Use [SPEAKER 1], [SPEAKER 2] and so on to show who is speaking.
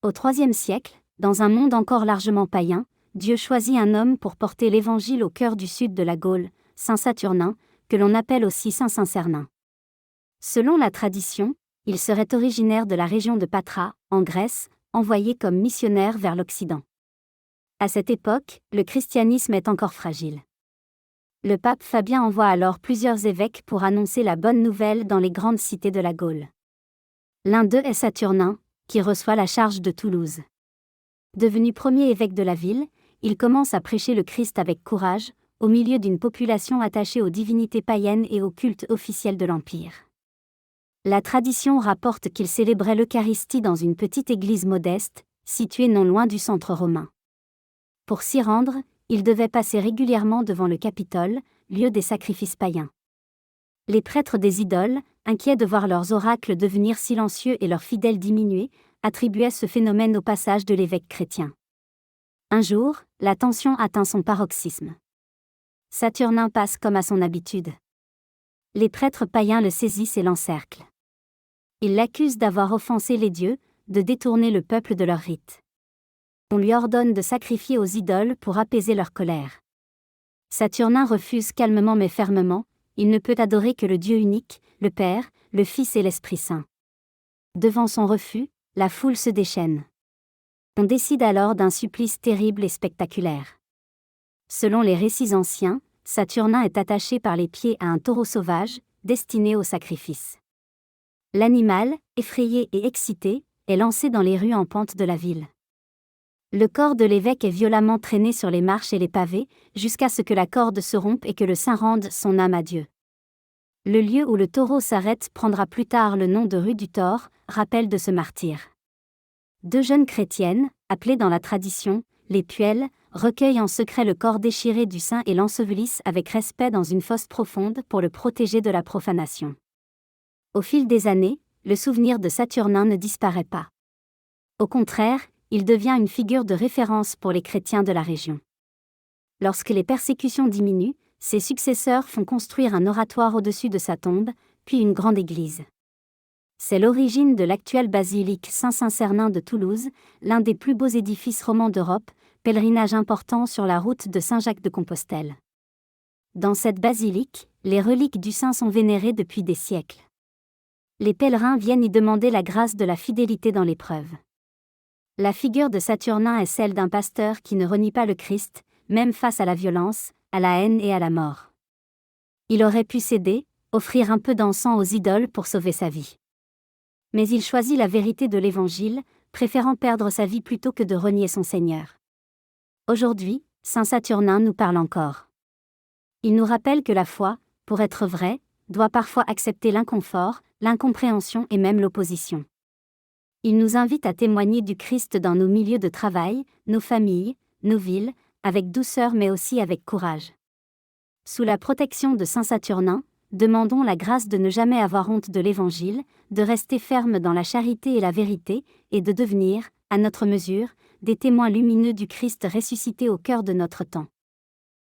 [SPEAKER 1] Au IIIe siècle, dans un monde encore largement païen, Dieu choisit un homme pour porter l'Évangile au cœur du sud de la Gaule, saint Saturnin, que l'on appelle aussi saint Saturnin. Selon la tradition, il serait originaire de la région de Patra, en Grèce, envoyé comme missionnaire vers l'Occident. À cette époque, le christianisme est encore fragile. Le pape Fabien envoie alors plusieurs évêques pour annoncer la bonne nouvelle dans les grandes cités de la Gaule. L'un d'eux est Saturnin, qui reçoit la charge de Toulouse. Devenu premier évêque de la ville, il commence à prêcher le Christ avec courage, au milieu d'une population attachée aux divinités païennes et au culte officiel de l'Empire. La tradition rapporte qu'il célébrait l'Eucharistie dans une petite église modeste, située non loin du centre romain. Pour s'y rendre, il devait passer régulièrement devant le Capitole, lieu des sacrifices païens. Les prêtres des idoles, inquiets de voir leurs oracles devenir silencieux et leurs fidèles diminuer, attribuaient ce phénomène au passage de l'évêque chrétien. Un jour, la tension atteint son paroxysme. Saturnin passe comme à son habitude. Les prêtres païens le saisissent et l'encerclent. Ils l'accusent d'avoir offensé les dieux, de détourner le peuple de leurs rites. On lui ordonne de sacrifier aux idoles pour apaiser leur colère. Saturnin refuse calmement mais fermement, il ne peut adorer que le Dieu unique, le Père, le Fils et l'Esprit Saint. Devant son refus, la foule se déchaîne. On décide alors d'un supplice terrible et spectaculaire. Selon les récits anciens, Saturnin est attaché par les pieds à un taureau sauvage, destiné au sacrifice. L'animal, effrayé et excité, est lancé dans les rues en pente de la ville. Le corps de l'évêque est violemment traîné sur les marches et les pavés, jusqu'à ce que la corde se rompe et que le saint rende son âme à Dieu. Le lieu où le taureau s'arrête prendra plus tard le nom de rue du Tore, rappel de ce martyre. Deux jeunes chrétiennes, appelées dans la tradition les puelles, recueillent en secret le corps déchiré du saint et l'ensevelissent avec respect dans une fosse profonde pour le protéger de la profanation. Au fil des années, le souvenir de Saturnin ne disparaît pas. Au contraire, il devient une figure de référence pour les chrétiens de la région. Lorsque les persécutions diminuent, ses successeurs font construire un oratoire au-dessus de sa tombe, puis une grande église. C'est l'origine de l'actuelle basilique Saint-Saturnin de Toulouse, l'un des plus beaux édifices romans d'Europe, pèlerinage important sur la route de Saint-Jacques-de-Compostelle. Dans cette basilique, les reliques du saint sont vénérées depuis des siècles. Les pèlerins viennent y demander la grâce de la fidélité dans l'épreuve. La figure de Saturnin est celle d'un pasteur qui ne renie pas le Christ, même face à la violence, à la haine et à la mort. Il aurait pu céder, offrir un peu d'encens aux idoles pour sauver sa vie. Mais il choisit la vérité de l'Évangile, préférant perdre sa vie plutôt que de renier son Seigneur. Aujourd'hui, saint Saturnin nous parle encore. Il nous rappelle que la foi, pour être vraie, doit parfois accepter l'inconfort, l'incompréhension et même l'opposition. Il nous invite à témoigner du Christ dans nos milieux de travail, nos familles, nos villes, avec douceur mais aussi avec courage. Sous la protection de saint Saturnin, demandons la grâce de ne jamais avoir honte de l'Évangile, de rester ferme dans la charité et la vérité, et de devenir, à notre mesure, des témoins lumineux du Christ ressuscité au cœur de notre temps.